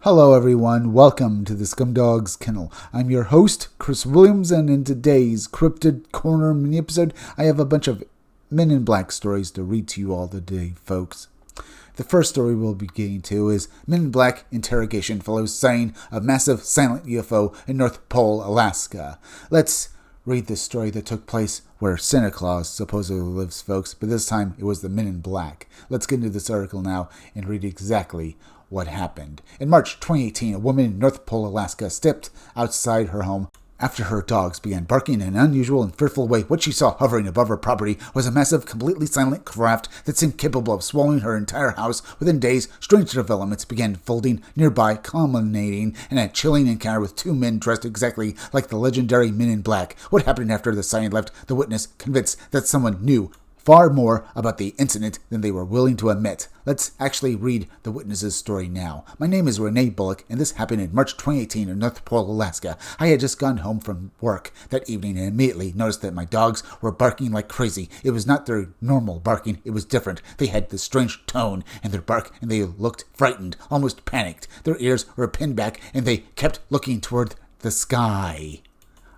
Hello everyone, welcome to the Scumdog's Kennel. I'm your host, Chris Williams, and in today's Cryptid Corner mini-episode, I have a bunch of Men in Black stories to read to you all today, folks. The first story we'll be getting to is Men in Black interrogation follows sighting of massive silent UFO in North Pole, Alaska. Let's read the story that took place where Santa Claus supposedly lives, folks, but this time it was the Men in Black. Let's get into this article now and read exactly what happened. In March 2018, a woman in North Pole, Alaska stepped outside her home after her dogs began barking in an unusual and fearful way. What she saw hovering above her property was a massive, completely silent craft that seemed capable of swallowing her entire house. Within days, strange developments began unfolding nearby, culminating in a chilling encounter with two men dressed exactly like the legendary Men in Black. What happened after the sighting left the witness convinced that someone knew far more about the incident than they were willing to admit. Let's actually read the witness's story now. My name is Renee Bullock, and this happened in March 2018 in North Pole, Alaska. I had just gone home from work that evening and immediately noticed that my dogs were barking like crazy. It was not their normal barking, it was different. They had this strange tone in their bark, and they looked frightened, almost panicked. Their ears were pinned back, and they kept looking toward the sky.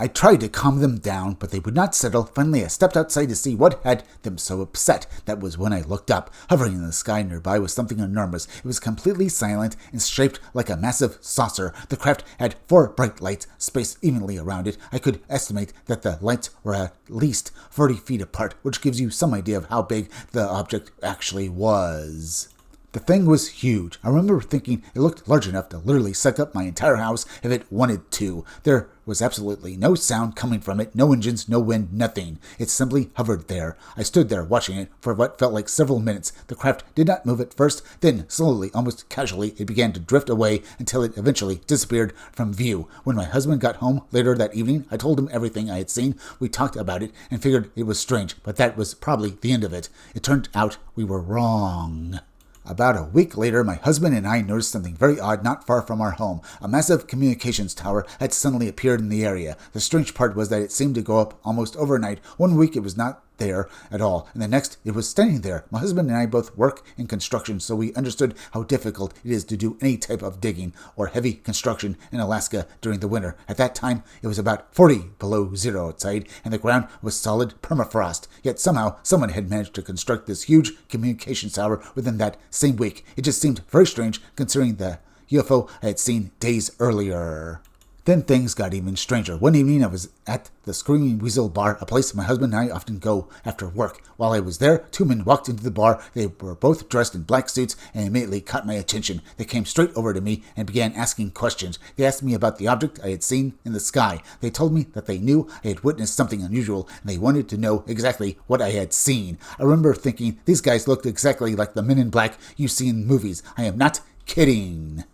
I tried to calm them down, but they would not settle. Finally, I stepped outside to see what had them so upset. That was when I looked up. Hovering in the sky nearby was something enormous. It was completely silent and shaped like a massive saucer. The craft had 4 bright lights spaced evenly around it. I could estimate that the lights were at least 40 feet apart, which gives you some idea of how big the object actually was. The thing was huge. I remember thinking it looked large enough to literally suck up my entire house if it wanted to. There was absolutely no sound coming from it, no engines, no wind, nothing. It simply hovered there. I stood there watching it for what felt like several minutes. The craft did not move at first, then slowly, almost casually, it began to drift away until it eventually disappeared from view. When my husband got home later that evening, I told him everything I had seen. We talked about it and figured it was strange, but that was probably the end of it. It turned out we were wrong. About a week later, my husband and I noticed something very odd not far from our home. A massive communications tower had suddenly appeared in the area. The strange part was that it seemed to go up almost overnight. One week it was not there at all, and the next it was standing there. My husband and I both work in construction, so we understood how difficult it is to do any type of digging or heavy construction in Alaska during the winter. At that time, it was about 40 below zero outside, and the ground was solid permafrost. Yet somehow, someone had managed to construct this huge communications tower within that same week. It just seemed very strange considering the UFO I had seen days earlier. Then things got even stranger. One evening I was at the Screaming Weasel Bar, a place my husband and I often go after work. While I was there, 2 men walked into the bar. They were both dressed in black suits and immediately caught my attention. They came straight over to me and began asking questions. They asked me about the object I had seen in the sky. They told me that they knew I had witnessed something unusual and they wanted to know exactly what I had seen. I remember thinking, these guys looked exactly like the Men in Black you see in movies. I am not kidding.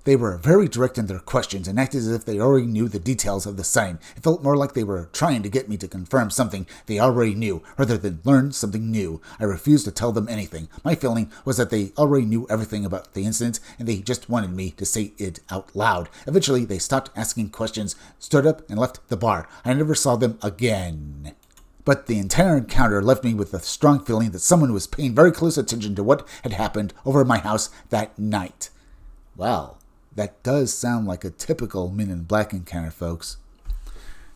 They were very direct in their questions and acted as if they already knew the details of the sighting. It felt more like they were trying to get me to confirm something they already knew, rather than learn something new. I refused to tell them anything. My feeling was that they already knew everything about the incident, and they just wanted me to say it out loud. Eventually, they stopped asking questions, stood up, and left the bar. I never saw them again. But the entire encounter left me with a strong feeling that someone was paying very close attention to what had happened over my house that night. Well, that does sound like a typical Men in Black encounter, folks.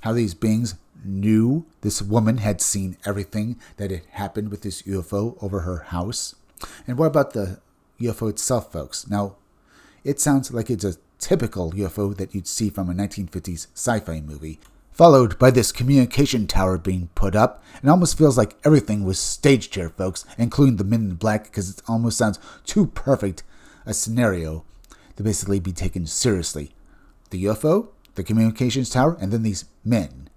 How these beings knew this woman had seen everything that had happened with this UFO over her house. And what about the UFO itself, folks? Now, it sounds like it's a typical UFO that you'd see from a 1950s sci-fi movie, followed by this communication tower being put up. It almost feels like everything was staged here, folks, including the Men in Black, because it almost sounds too perfect a scenario to basically be taken seriously. The UFO, the communications tower, and then these men.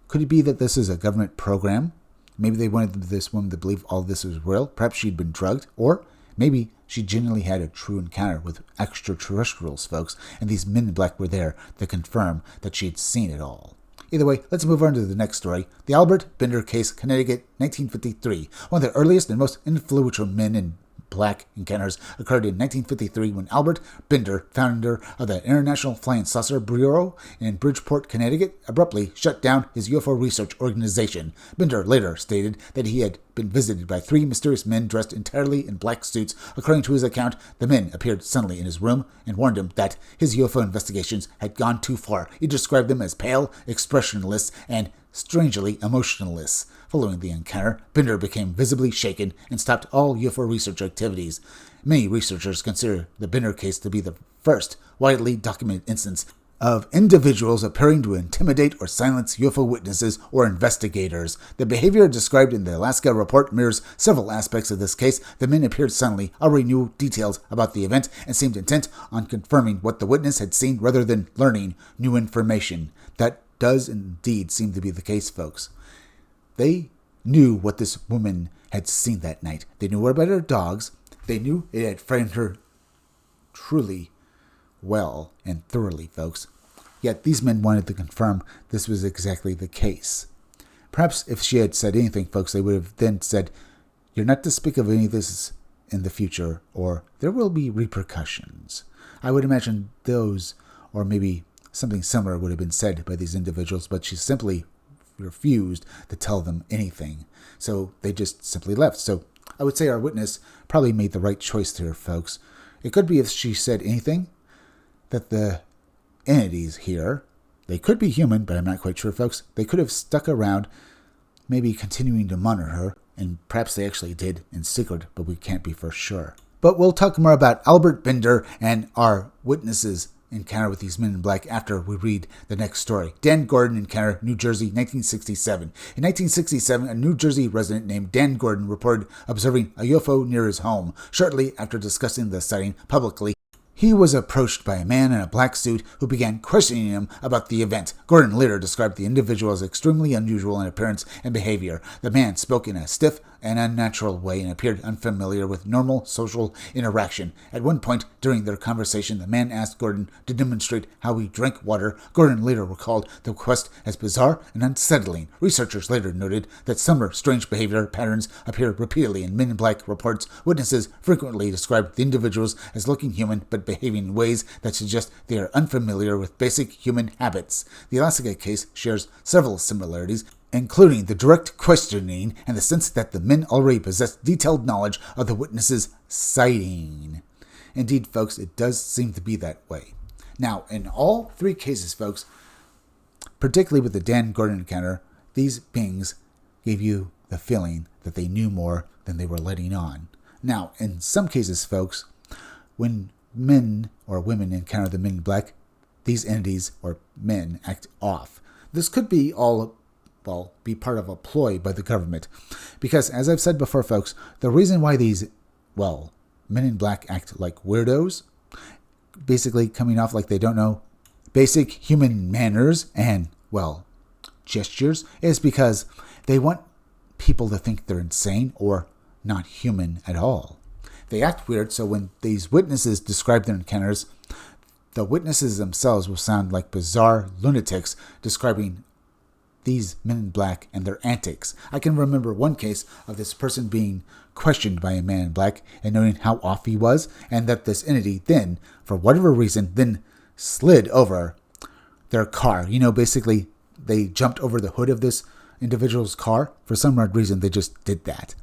Could it be that this is a government program? Maybe they wanted this woman to believe all this was real. Perhaps she'd been drugged. Or maybe she genuinely had a true encounter with extraterrestrials, folks, and these Men in Black were there to confirm that she'd seen it all. Either way, let's move on to the next story. The Albert Bender Case, Connecticut, 1953. One of the earliest and most influential men in Black encounters occurred in 1953 when Albert Binder, founder of the International Flying Saucer Bureau in Bridgeport, Connecticut, abruptly shut down his UFO research organization. Binder later stated that he had been visited by 3 mysterious men dressed entirely in black suits. According to his account, the men appeared suddenly in his room and warned him that his UFO investigations had gone too far. He described them as pale, expressionless, and strangely emotionless. Following the encounter, Binder became visibly shaken and stopped all UFO research activities. Many researchers consider the Binder case to be the first widely documented instance of individuals appearing to intimidate or silence UFO witnesses or investigators. The behavior described in the Alaska report mirrors several aspects of this case. The men appeared suddenly, already knew details about the event, and seemed intent on confirming what the witness had seen rather than learning new information. That does indeed seem to be the case, folks. They knew what this woman had seen that night. They knew about her dogs. They knew it had frightened her truly well and thoroughly, folks. Yet these men wanted to confirm this was exactly the case. Perhaps if she had said anything, folks, they would have then said, "You're not to speak of any of this in the future, or there will be repercussions." I would imagine those, or maybe something similar, would have been said by these individuals, but she simply refused to tell them anything. So they just simply left. So I would say our witness probably made the right choice here, folks. It could be if she said anything that the entities here, they could be human, but I'm not quite sure, folks. They could have stuck around, maybe continuing to monitor her, and perhaps they actually did in secret, but we can't be for sure. But we'll talk more about Albert Binder and our witnesses' encounter with these men in black after we read the next story. Dan Gordon encounter, New Jersey, 1967. In 1967, a New Jersey resident named Dan Gordon reported observing a UFO near his home. Shortly after discussing the sighting publicly, he was approached by a man in a black suit who began questioning him about the event. Gordon later described the individual as extremely unusual in appearance and behavior. The man spoke in a stiff and unnatural way and appeared unfamiliar with normal social interaction. At one point during their conversation, the man asked Gordon to demonstrate how he drank water. Gordon later recalled the request as bizarre and unsettling. Researchers later noted that similar strange behavior patterns appear repeatedly in Men in Black reports. Witnesses frequently described the individuals as looking human but behaving in ways that suggest they are unfamiliar with basic human habits. The Alaska case shares several similarities, including the direct questioning and the sense that the men already possessed detailed knowledge of the witness's sighting. Indeed, folks, it does seem to be that way. Now, in all 3 cases, folks, particularly with the Dan Gordon encounter, these beings gave you the feeling that they knew more than they were letting on. Now, in some cases, folks, when men or women encounter the men in black, these entities or men act off. This could be be part of a ploy by the government. Because, as I've said before, folks, the reason why these, men in black act like weirdos, basically coming off like they don't know basic human manners and, gestures, is because they want people to think they're insane or not human at all. They act weird, so when these witnesses describe their encounters, the witnesses themselves will sound like bizarre lunatics describing these men in black and their antics. I can remember one case of this person being questioned by a man in black and noting how off he was, and that this entity then, for whatever reason, then slid over their car. Basically, they jumped over the hood of this individual's car. For some odd reason, they just did that.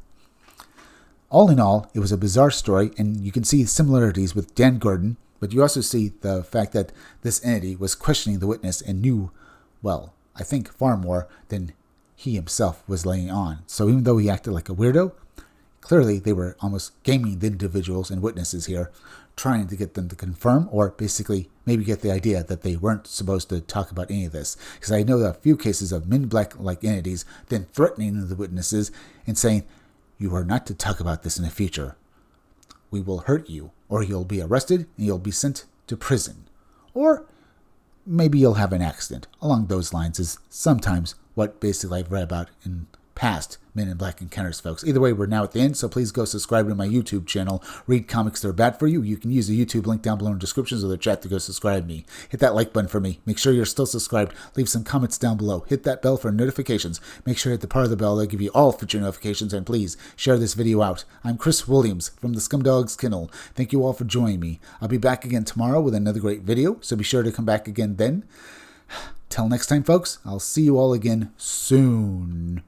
All in all, it was a bizarre story, and you can see similarities with Dan Gordon, but you also see the fact that this entity was questioning the witness and knew, I think far more than he himself was laying on. So even though he acted like a weirdo, clearly they were almost gaming the individuals and witnesses here, trying to get them to confirm or basically maybe get the idea that they weren't supposed to talk about any of this. Because I know a few cases of men in black-like entities then threatening the witnesses and saying, "You are not to talk about this in the future. We will hurt you, or you'll be arrested and you'll be sent to prison. Or maybe you'll have an accident." Along those lines is sometimes what basically I've read about in past Men in Black encounters, folks. Either way, we're now at the end, so please go subscribe to my YouTube channel. Read comics that are bad for you. You can use the YouTube link down below in the descriptions of the chat to go subscribe me. Hit that like button for me. Make sure you're still subscribed. Leave some comments down below. Hit that bell for notifications. Make sure you hit the part of the bell that'll give you all future notifications, and please share this video out. I'm Chris Williams from the Scumdogs Kennel. Thank you all for joining me. I'll be back again tomorrow with another great video, so be sure to come back again then. Till next time, folks, I'll see you all again soon.